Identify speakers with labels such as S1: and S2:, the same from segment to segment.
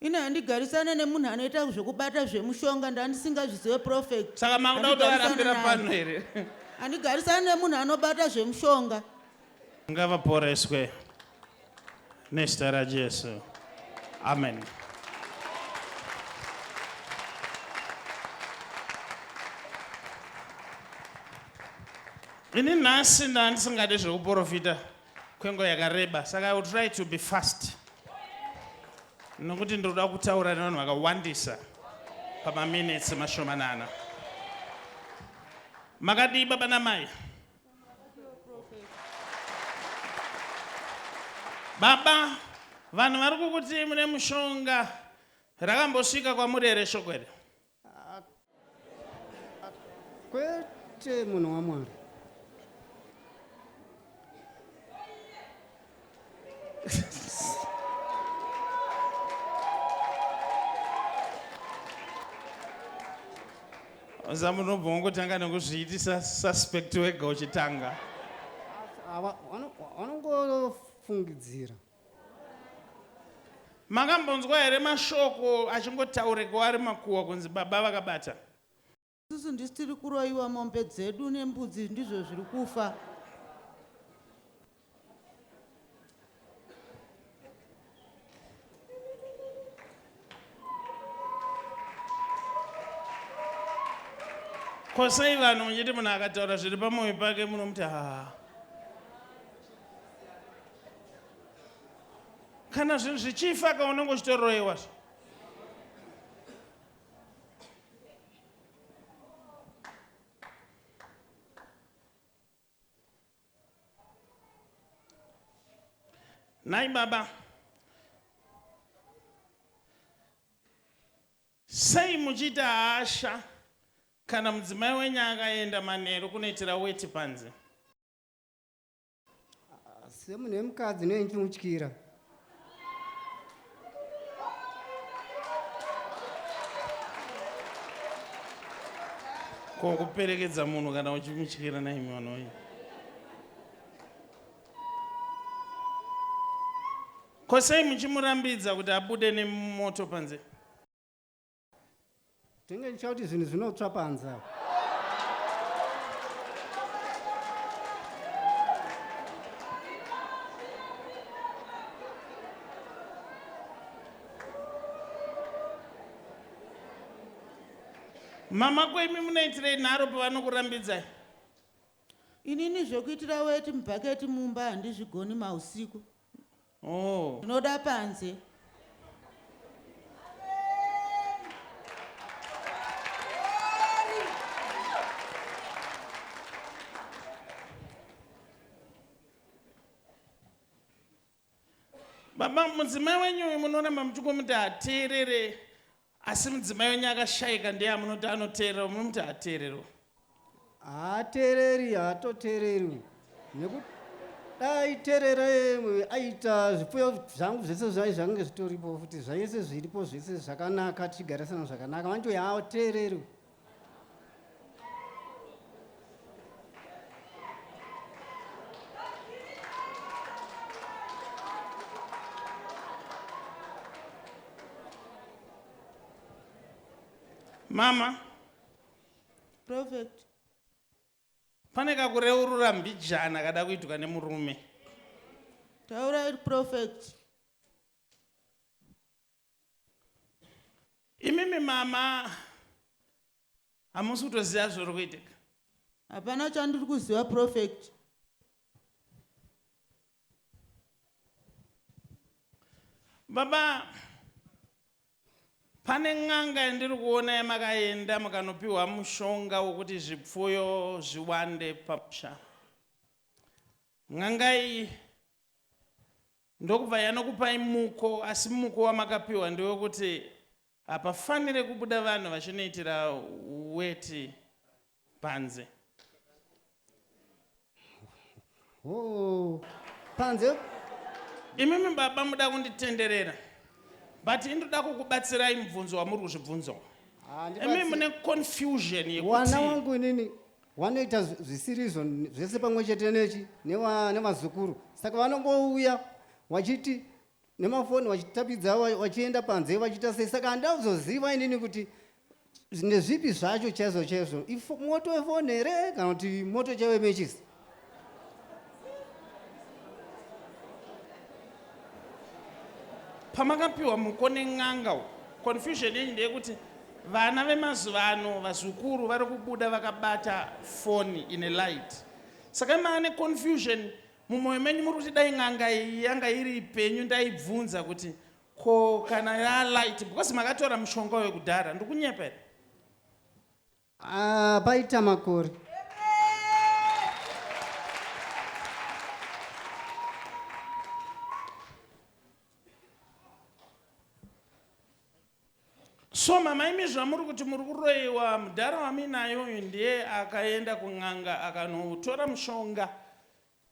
S1: ine handigarisane nemunhu anoita zvekubata zvemushonga ndandisingazvizive prophet.
S2: Saka makuda kutovarambira pano here.
S1: Handigarisane nemunhu anobata zvemushonga.
S2: Ngavaporeswe nezita raJesu. Amen. Ini nhasi ndandisingade zvekuprofita kwenguva yakareba, saka I will try to be fast. Nokuti ndoda kutaura nevanhu vakawandisa pamaminitsi mashomanana. Makadii baba namai? Baba, vanhu vari kukuti mune mushonga rakambosvika kwamuri here shoko here?
S3: Kwete munhu waMwari.
S2: Zamunobva ngotanga nekuzviitisa suspect wega uchitanga.
S3: Vanongofungidzira.
S2: Makambonzwa here mashoko achingotaurikwa ari makuhwa kunzi baba vakabata?
S1: Isusu ndisi tiri kuroyiwa mombe dzedu nembudzi ndizvo zviri kufa.
S2: Kosei vanhu muchiti munhu akataura zviri pamwoyo pake munomuti haa. Kana zvinhu zvichifa kaunenge uchitoroyiwa. Nai baba, sei muchita hasha kana mudzimai wenyu akaenda manheru kunoitira weti panze?
S3: Semunhu wemukadzi ndoendichimutyira.
S2: Ko kuperekedza munhu kana uchimutyira naimi vanhoyi. Ko sei muchimurambidza kuti abude nemoto panze?
S3: Tenge ndichauti zvinhu zvinotsva panze.
S2: Mama kwemi munoitirei nharo pavanokurambidzai?
S1: Inini zvokuitira weti mubhaketi mumba handizvigoni mausiku.
S2: Oh.
S1: Ndinoda panze.
S2: Baba, mudzimai wenyu munoramba muchikomuti hateerere, asi mudzimai wenyu akashayika ndiye munoti anoteerera, munomuti hateereri.
S3: Haateereri, haatoteereri. Nekuti aiteerera aita zvipfuyo zvangu zvese zvange zvitoripo futi zvaise zviripo zvese zvakanaka tichigarisana zvakanaka. Vanti haateereri.
S2: Mama,
S1: Prophet.
S2: pane kakureurura mbijana kada kuitika nemurume.
S1: Taura prophet.
S2: Imimi mama, hamusi kutoziva zviri kuitika.
S1: Hapana chandiri kuziva prophet.
S2: Baba, pane n'anga yandiri kuona yamakaenda mukanopiwa mushonga wokuti zvipfuyo zviwande pamusha. N'anga iyi ndokubva yanokupai muko, asi muko wamakapiwa ndewekuti hapafanire kubuda vanhu vachinoitira weti panze.
S3: Oh, panze?
S2: Imimi baba muda kunditenderera, but indoda kukubatsirai mubvunzo wamuri kuzvibvunza. Imimi mune confusion yekuti
S3: wana wangu inini wanoita zvisirizo zvese pamwe chete nechi nevazukuru. Saka vanongouya wachiti nemafoni vachitapidza vachienda panze vachiita sei. Saka handauzoziva inini kuti nezvipi zvacho chaizvo chaizvo, moto wefoni here kana kuti moto chawemechisi.
S2: Pamakapiwa mukone n'anga, confusion yenyu ndeyekuti vana vemazuva ano vazukuru vari kubuda vakabata foni ine light. Saka maane confusion mumwoyo menyu muri kuti dai n'anga iyi yanga iri penyu ndaibvunza kuti ko kana ya light, because makatora mushonga wekudhara. Ndikunyepa here?
S3: Paita makore.
S2: So mama imi zvamuri kuti muri kuroiwa, mudhara waminayo uyu ndiye akaenda kun'anga akanotora mushonga.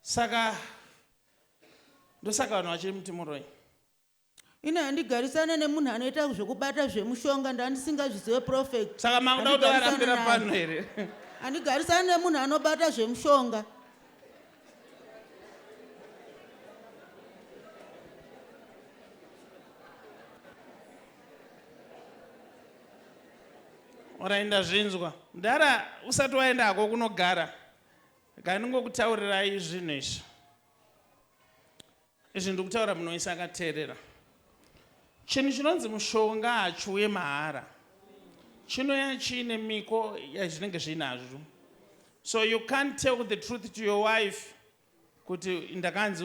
S2: Saka ndosaka vanhu vachiri muti muroi.
S1: Ine handigarisane nemunhu anoita zvekubata zvemushonga ndandisingazvizive prophet.
S2: Saka makuda kuti varambira pano here?
S1: Handigarisane nemunhu anobata zvemushonga.
S2: Oraenda zvinzwa. Mudhara usati waenda hako kunogara. Ngandingokutaurirai zvinhu izvi. Izvi ndikutaura munoisa akateerera. Chinhu chinonzi mushonga hachiuye mahara. Chinouya chiine miko yazvinenge zvinazvo. So you can't tell the truth to your wife kuti ndakanzi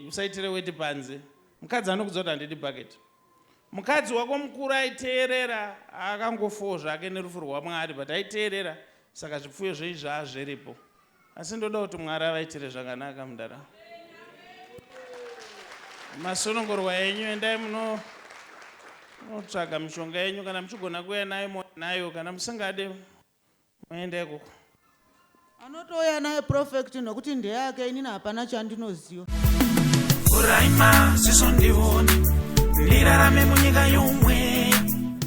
S2: usaitire weti panze. Mukadzi anokuudza kuti handidi bhaketi. Mukadzi wako mukuru aiteerera, akangofowo zvake nerufu rwaMwari, but aiteerera, saka zvipfuyo zveizvi zviripo. Asi ndoda kuti Mwari avaitire zvakanaka mudhara. Masunungurwa enyu endai munotsvaga mishonga yenyu, kana muchigona kuuya nayo kana musingade muende ikoko.
S1: Anotouya naye prophet nokuti ndeyake, inini hapana chandinoziva.
S4: Uraima sisondione ndirarame munyika yomwe.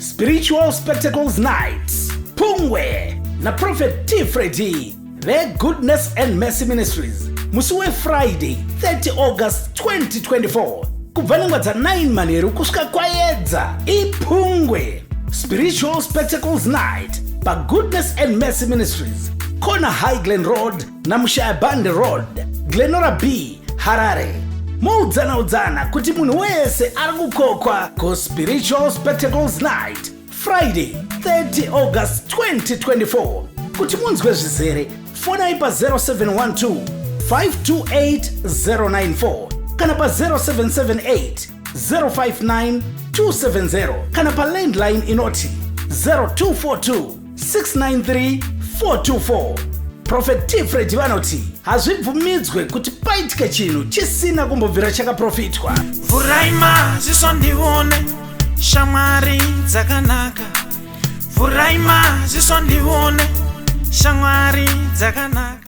S4: Spiritual Spectacles Nights, Pungwe na Prophet T. Freddy, The Goodness and Mercy Ministries. Musuwe Friday 30 August 2024 kubva nengwa dza 9 manheru kusvika kwaedza. Ipungwe Spiritual Spectacles Night pa Goodness and Mercy Ministries, Kona High Glen Road na Mushaya Bande Road, Glenora B, Harare. Mudzana kuti munhu wese ari kukokwa ku Spiritual Spectacles Night Friday 30 August 2024. Kuti munzwe zvizere, fonai pa 0712 528 094 kana pa 0778 059 270 kana pa landline inoti 0242 693 424. Prophet T. Freddy vanoti hazvibvumidzwe kuti paitike chinhu chisina kumbobvira chakaprofitwa.
S5: Vuraima zisondione shamwari dzakanaka. Vuraima zisondione shamwari dzakanaka.